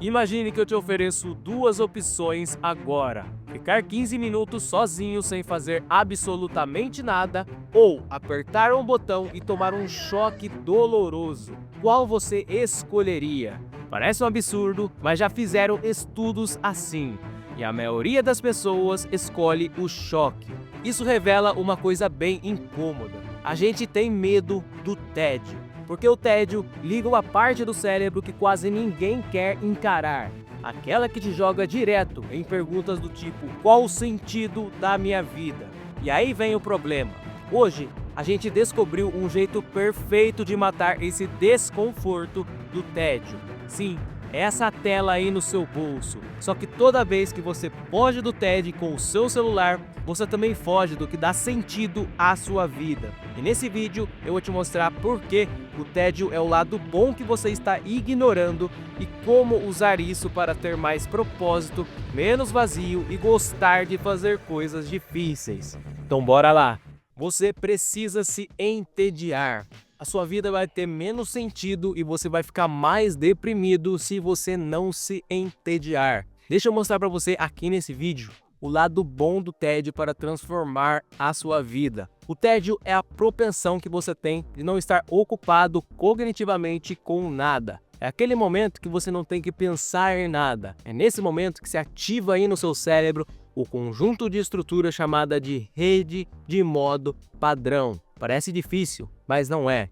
Imagine que eu te ofereço duas opções agora: ficar 15 minutos sozinho sem fazer absolutamente nada ou apertar um botão e tomar um choque doloroso. Qual você escolheria? Parece um absurdo, mas já fizeram estudos assim, e a maioria das pessoas escolhe o choque. Isso revela uma coisa bem incômoda. A gente tem medo do tédio. Porque o tédio liga uma parte do cérebro que quase ninguém quer encarar. Aquela que te joga direto em perguntas do tipo: qual o sentido da minha vida? E aí vem o problema. Hoje, a gente descobriu um jeito perfeito de matar esse desconforto do tédio. Sim, essa tela aí no seu bolso. Só que toda vez que você foge do tédio com o seu celular, você também foge do que dá sentido à sua vida. E nesse vídeo eu vou te mostrar por que o tédio é o lado bom que você está ignorando e como usar isso para ter mais propósito, menos vazio e gostar de fazer coisas difíceis. Então bora lá! Você precisa se entediar. A sua vida vai ter menos sentido e você vai ficar mais deprimido se você não se entediar. Deixa eu mostrar para você aqui nesse vídeo o lado bom do tédio para transformar a sua vida. O tédio é a propensão que você tem de não estar ocupado cognitivamente com nada. É aquele momento que você não tem que pensar em nada. É nesse momento que se ativa aí no seu cérebro o conjunto de estrutura chamada de rede de modo padrão. Parece difícil, mas não é.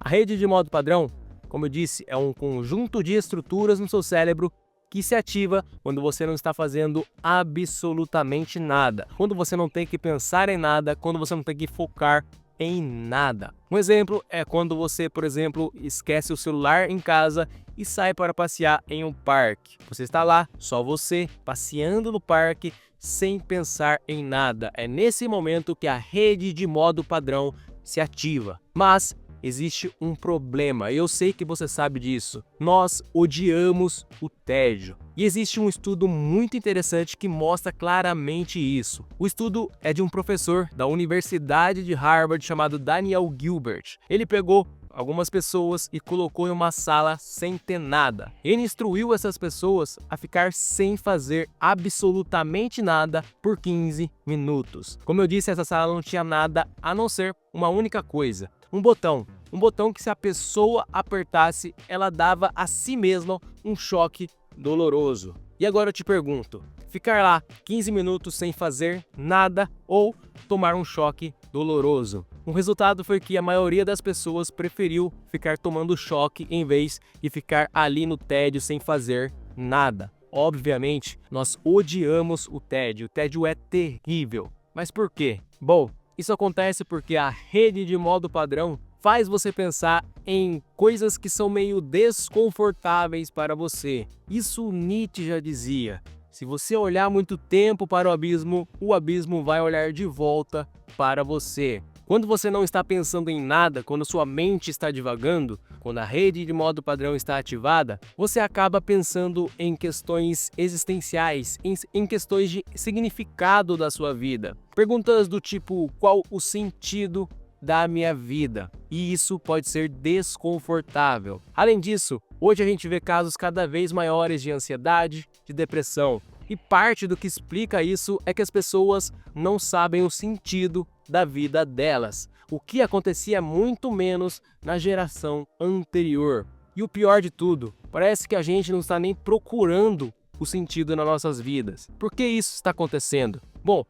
A rede de modo padrão, como eu disse, é um conjunto de estruturas no seu cérebro que se ativa quando você não está fazendo absolutamente nada, quando você não tem que pensar em nada, quando você não tem que focar em nada. Um exemplo é quando você, por exemplo, esquece o celular em casa e sai para passear em um parque. Você está lá, só você, passeando no parque, sem pensar em nada. É nesse momento que a rede de modo padrão se ativa. Mas existe um problema, eu sei que você sabe disso. Nós odiamos o tédio. E existe um estudo muito interessante que mostra claramente isso. O estudo é de um professor da Universidade de Harvard chamado Daniel Gilbert. Ele pegou algumas pessoas e colocou em uma sala sem ter nada. Ele instruiu essas pessoas a ficar sem fazer absolutamente nada por 15 minutos. Como eu disse, essa sala não tinha nada a não ser uma única coisa: um botão. Um botão que, se a pessoa apertasse, ela dava a si mesma um choque doloroso. E agora eu te pergunto: ficar lá 15 minutos sem fazer nada ou tomar um choque doloroso? O resultado foi que a maioria das pessoas preferiu ficar tomando choque em vez de ficar ali no tédio sem fazer nada. Obviamente, nós odiamos o tédio. O tédio é terrível. Mas por quê? Bom, isso acontece porque a rede de modo padrão faz você pensar em coisas que são meio desconfortáveis para você. Isso Nietzsche já dizia: se você olhar muito tempo para o abismo vai olhar de volta para você. Quando você não está pensando em nada, quando sua mente está divagando, quando a rede de modo padrão está ativada, você acaba pensando em questões existenciais, em questões de significado da sua vida. Perguntas do tipo: qual o sentido da minha vida? E isso pode ser desconfortável. Além disso, hoje a gente vê casos cada vez maiores de ansiedade, de depressão. E parte do que explica isso é que as pessoas não sabem o sentido da vida delas, o que acontecia muito menos na geração anterior. E o pior de tudo, parece que a gente não está nem procurando o sentido nas nossas vidas. Por que isso está acontecendo? Bom,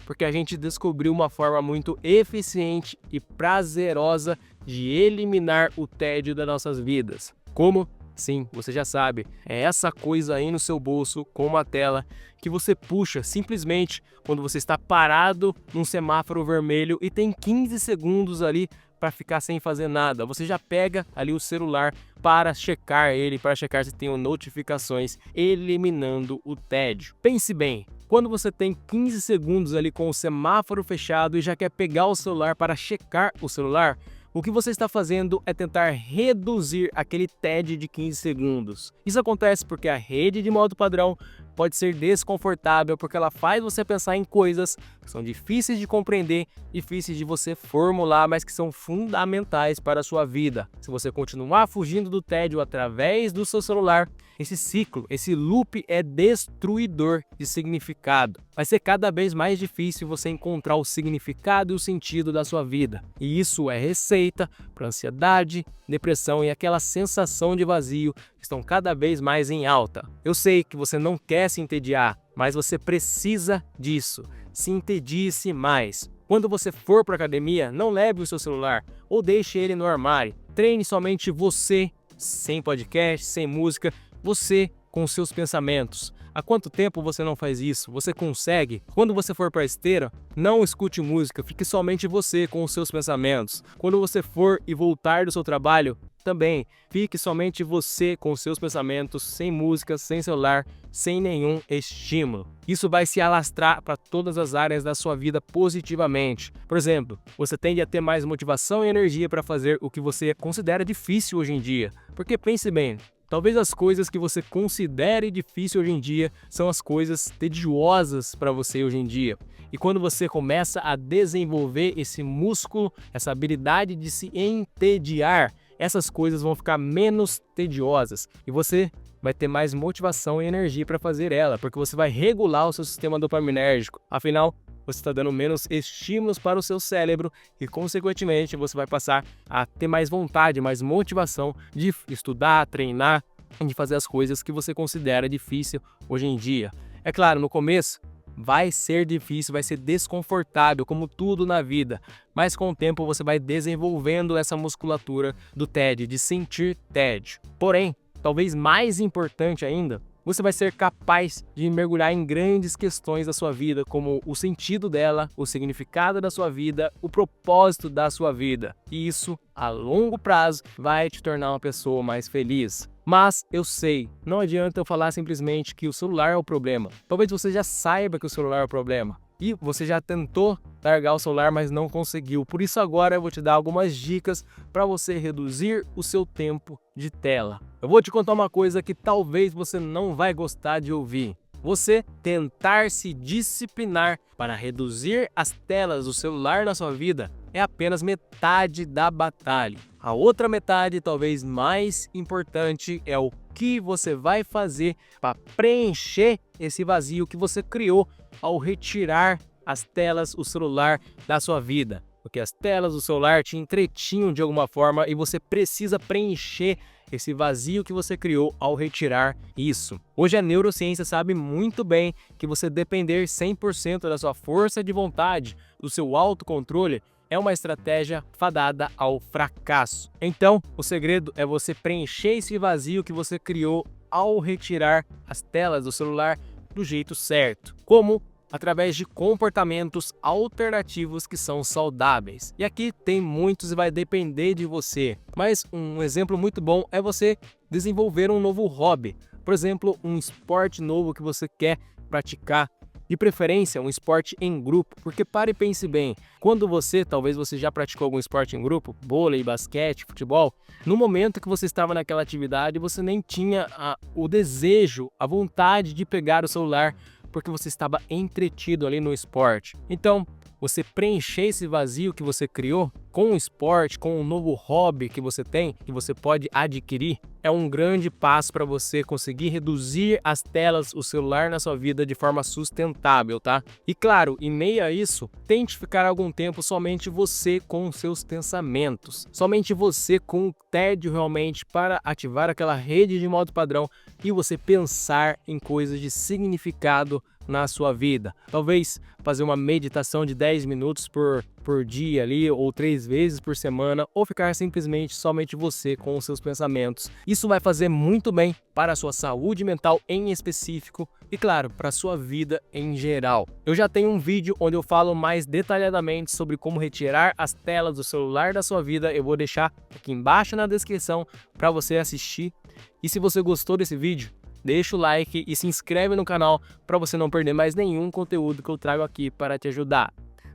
porque a gente descobriu uma forma muito eficiente e prazerosa de eliminar o tédio das nossas vidas. Como? Sim, você já sabe, é essa coisa aí no seu bolso com uma tela que você puxa simplesmente quando você está parado num semáforo vermelho e tem 15 segundos ali para ficar sem fazer nada. Você já pega ali o celular para checar ele, para checar se tem notificações, eliminando o tédio. Pense bem, quando você tem 15 segundos ali com o semáforo fechado e já quer pegar o celular para checar o celular, o que você está fazendo é tentar reduzir aquele tédio de 15 segundos. Isso acontece porque a rede de modo padrão pode ser desconfortável porque ela faz você pensar em coisas que são difíceis de compreender, difíceis de você formular, mas que são fundamentais para a sua vida. Se você continuar fugindo do tédio através do seu celular, esse ciclo, esse loop é destruidor de significado. Vai ser cada vez mais difícil você encontrar o significado e o sentido da sua vida. E isso é receita para ansiedade, depressão e aquela sensação de vazio que estão cada vez mais em alta. Eu sei que você não quer se entediar, mas você precisa disso. Se entedie-se mais. Quando você for para a academia, não leve o seu celular ou deixe ele no armário. Treine somente você, sem podcast, sem música, você com os seus pensamentos. Há quanto tempo você não faz isso? Você consegue? Quando você for para a esteira, não escute música, fique somente você com os seus pensamentos. Quando você for e voltar do seu trabalho, também fique somente você com os seus pensamentos, sem música, sem celular, sem nenhum estímulo. Isso vai se alastrar para todas as áreas da sua vida positivamente. Por exemplo, você tende a ter mais motivação e energia para fazer o que você considera difícil hoje em dia. Porque pense bem, talvez as coisas que você considere difícil hoje em dia são as coisas tediosas para você hoje em dia. E quando você começa a desenvolver esse músculo, essa habilidade de se entediar, essas coisas vão ficar menos tediosas e você vai ter mais motivação e energia para fazer ela, porque você vai regular o seu sistema dopaminérgico. Afinal, você está dando menos estímulos para o seu cérebro e, consequentemente, você vai passar a ter mais vontade, mais motivação de estudar, treinar, de fazer as coisas que você considera difícil hoje em dia. É claro, no começo vai ser difícil, vai ser desconfortável, como tudo na vida, mas com o tempo você vai desenvolvendo essa musculatura do tédio, de sentir tédio. Porém, talvez mais importante ainda, você vai ser capaz de mergulhar em grandes questões da sua vida, como o sentido dela, o significado da sua vida, o propósito da sua vida. E isso, a longo prazo, vai te tornar uma pessoa mais feliz. Mas eu sei, não adianta eu falar simplesmente que o celular é o problema. Talvez você já saiba que o celular é o problema. E você já tentou largar o celular, mas não conseguiu. Por isso agora eu vou te dar algumas dicas para você reduzir o seu tempo de tela. Eu vou te contar uma coisa que talvez você não vai gostar de ouvir. Você tentar se disciplinar para reduzir as telas do celular na sua vida é apenas metade da batalha. A outra metade, talvez mais importante, é o que você vai fazer para preencher esse vazio que você criou ao retirar as telas, o celular da sua vida. Porque as telas do celular te entretinham de alguma forma e você precisa preencher esse vazio que você criou ao retirar isso. Hoje a neurociência sabe muito bem que você depender 100% da sua força de vontade, do seu autocontrole, é uma estratégia fadada ao fracasso. Então, o segredo é você preencher esse vazio que você criou ao retirar as telas do celular do jeito certo. Como? Através de comportamentos alternativos que são saudáveis. E aqui tem muitos e vai depender de você. Mas um exemplo muito bom é você desenvolver um novo hobby. Por exemplo, um esporte novo que você quer praticar. De preferência, um esporte em grupo, porque pare e pense bem, quando talvez você já praticou algum esporte em grupo, vôlei, basquete, futebol, no momento que você estava naquela atividade, você nem tinha o desejo, a vontade de pegar o celular, porque você estava entretido ali no esporte. Então, você preencher esse vazio que você criou com o esporte, com um novo hobby que você tem, que você pode adquirir, é um grande passo para você conseguir reduzir as telas, o celular na sua vida de forma sustentável, tá? E claro, em meio a isso, tente ficar algum tempo somente você com os seus pensamentos, somente você com o tédio realmente para ativar aquela rede de modo padrão e você pensar em coisas de significado na sua vida. Talvez fazer uma meditação de 10 minutos por dia ali, ou 3 vezes por semana, ou ficar simplesmente somente você com os seus pensamentos. Isso vai fazer muito bem para a sua saúde mental em específico e, claro, para a sua vida em geral. Eu já tenho um vídeo onde eu falo mais detalhadamente sobre como retirar as telas do celular da sua vida. Eu vou deixar aqui embaixo na descrição para você assistir. E se você gostou desse vídeo, deixa o like e se inscreve no canal para você não perder mais nenhum conteúdo que eu trago aqui para te ajudar.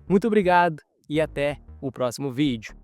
Muito obrigado e até o próximo vídeo.